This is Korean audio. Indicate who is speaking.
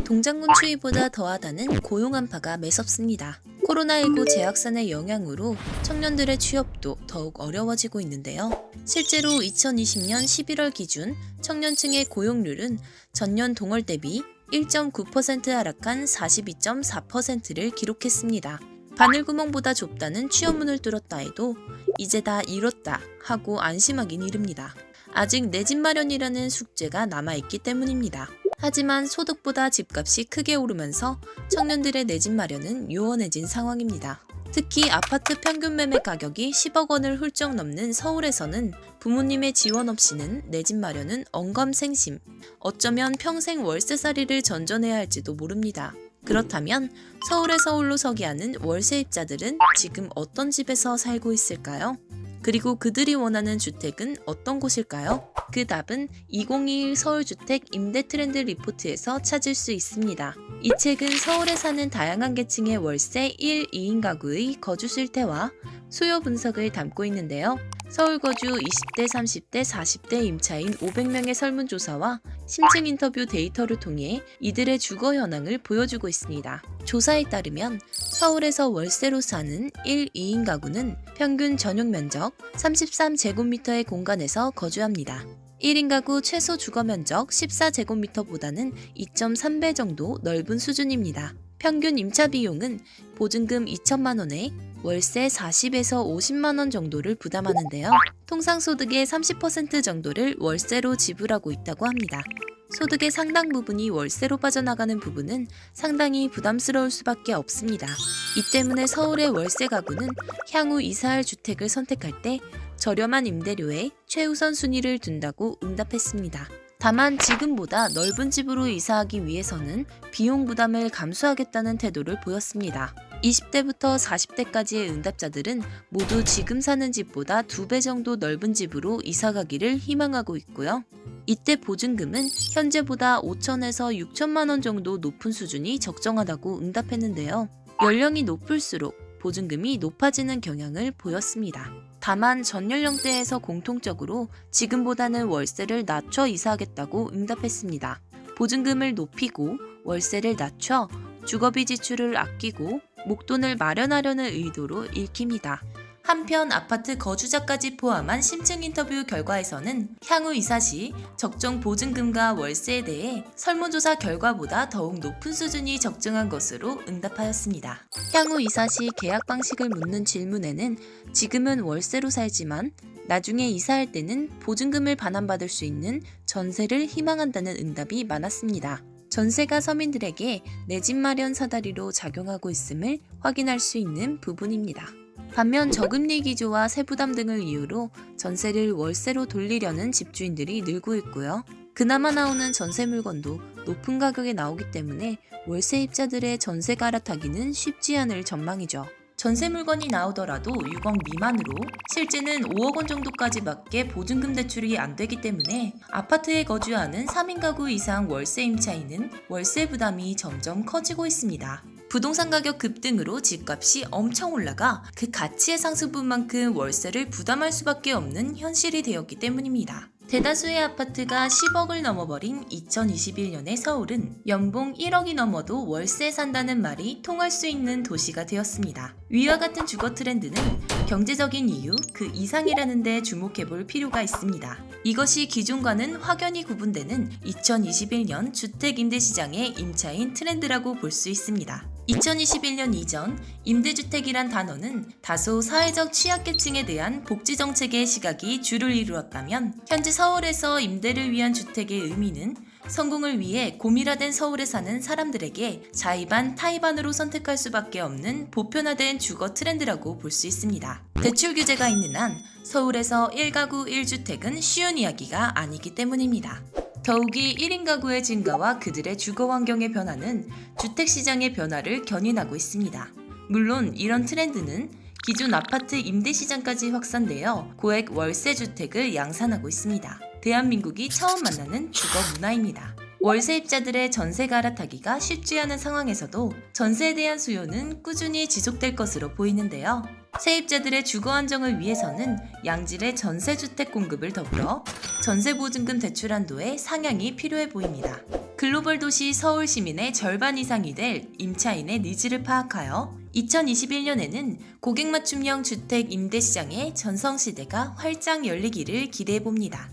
Speaker 1: 동장군 추위보다 더하다는 고용 한파가 매섭습니다. 코로나19 재확산의 영향으로 청년들의 취업도 더욱 어려워지고 있는데요. 실제로 2020년 11월 기준 청년층의 고용률은 전년 동월 대비 1.9% 하락한 42.4%를 기록했습니다. 바늘구멍보다 좁다는 취업문을 뚫었다 해도 이제 다 이뤘다 하고 안심하긴 이릅니다. 아직 내 집 마련이라는 숙제가 남아있기 때문입니다. 하지만 소득보다 집값이 크게 오르면서 청년들의 내 집 마련은 요원해진 상황입니다. 특히 아파트 평균 매매 가격이 10억 원을 훌쩍 넘는 서울에서는 부모님의 지원 없이는 내 집 마련은 언검생심, 어쩌면 평생 월세살이를 전전해야 할지도 모릅니다. 그렇다면 서울의 서울로 서기 하는 월세입자들은 지금 어떤 집에서 살고 있을까요? 그리고 그들이 원하는 주택은 어떤 곳일까요? 그 답은 2021 서울주택 임대 트렌드 리포트에서 찾을 수 있습니다. 이 책은 서울에 사는 다양한 계층의 월세 1, 2인 가구의 거주 실태와 수요 분석을 담고 있는데요. 서울 거주 20대, 30대, 40대 임차인 500명의 설문조사와 심층 인터뷰 데이터를 통해 이들의 주거 현황을 보여주고 있습니다. 조사에 따르면 서울에서 월세로 사는 1, 2인 가구는 평균 전용 면적 33제곱미터의 공간에서 거주합니다. 1인 가구 최소 주거 면적 14제곱미터보다는 2.3배 정도 넓은 수준입니다. 평균 임차 비용은 보증금 2천만 원에 월세 40에서 50만 원 정도를 부담하는데요. 통상 소득의 30% 정도를 월세로 지불하고 있다고 합니다. 소득의 상당 부분이 월세로 빠져나가는 부분은 상당히 부담스러울 수밖에 없습니다. 이 때문에 서울의 월세 가구는 향후 이사할 주택을 선택할 때 저렴한 임대료에 최우선 순위를 둔다고 응답했습니다. 다만 지금보다 넓은 집으로 이사하기 위해서는 비용 부담을 감수하겠다는 태도를 보였습니다. 20대부터 40대까지의 응답자들은 모두 지금 사는 집보다 2배 정도 넓은 집으로 이사가기를 희망하고 있고요. 이때 보증금은 현재보다 5천에서 6천만 원 정도 높은 수준이 적정하다고 응답했는데요. 연령이 높을수록 보증금이 높아지는 경향을 보였습니다. 다만 전 연령대에서 공통적으로 지금보다는 월세를 낮춰 이사하겠다고 응답했습니다. 보증금을 높이고 월세를 낮춰 주거비 지출을 아끼고 목돈을 마련하려는 의도로 읽힙니다. 한편 아파트 거주자까지 포함한 심층 인터뷰 결과에서는 향후 이사 시 적정 보증금과 월세에 대해 설문조사 결과보다 더욱 높은 수준이 적정한 것으로 응답하였습니다. 향후 이사 시 계약 방식을 묻는 질문에는 지금은 월세로 살지만 나중에 이사할 때는 보증금을 반환받을 수 있는 전세를 희망한다는 응답이 많았습니다. 전세가 서민들에게 내 집 마련 사다리로 작용하고 있음을 확인할 수 있는 부분입니다. 반면 저금리 기조와 세부담 등을 이유로 전세를 월세로 돌리려는 집주인들이 늘고 있고요. 그나마 나오는 전세 물건도 높은 가격에 나오기 때문에 월세입자들의 전세 갈아타기는 쉽지 않을 전망이죠. 전세 물건이 나오더라도 6억 미만으로 실제는 5억 원 정도까지밖에 보증금 대출이 안 되기 때문에 아파트에 거주하는 3인 가구 이상 월세 임차인은 월세 부담이 점점 커지고 있습니다. 부동산 가격 급등으로 집값이 엄청 올라가 그 가치의 상승분만큼 월세를 부담할 수밖에 없는 현실이 되었기 때문입니다. 대다수의 아파트가 10억을 넘어버린 2021년의 서울은 연봉 1억이 넘어도 월세에 산다는 말이 통할 수 있는 도시가 되었습니다. 위와 같은 주거 트렌드는 경제적인 이유 그 이상이라는 데 주목해볼 필요가 있습니다. 이것이 기존과는 확연히 구분되는 2021년 주택임대시장의 임차인 트렌드라고 볼 수 있습니다. 2021년 이전 임대주택이란 단어는 다소 사회적 취약계층에 대한 복지정책의 시각이 주를 이루었다면 현재 서울에서 임대를 위한 주택의 의미는 성공을 위해 고밀화된 서울에 사는 사람들에게 자의반 타의반으로 선택할 수밖에 없는 보편화된 주거 트렌드라고 볼 수 있습니다. 대출 규제가 있는 한 서울에서 1가구 1주택은 쉬운 이야기가 아니기 때문입니다. 더욱이 1인 가구의 증가와 그들의 주거 환경의 변화는 주택시장의 변화를 견인하고 있습니다. 물론 이런 트렌드는 기존 아파트 임대시장까지 확산되어 고액 월세주택을 양산하고 있습니다. 대한민국이 처음 만나는 주거 문화입니다. 월세입자들의 전세 갈아타기가 쉽지 않은 상황에서도 전세에 대한 수요는 꾸준히 지속될 것으로 보이는데요. 세입자들의 주거 안정을 위해서는 양질의 전세주택 공급을 더불어 전세보증금 대출 한도의 상향이 필요해 보입니다. 글로벌 도시 서울 시민의 절반 이상이 될 임차인의 니즈를 파악하여 2021년에는 고객 맞춤형 주택 임대 시장의 전성시대가 활짝 열리기를 기대해 봅니다.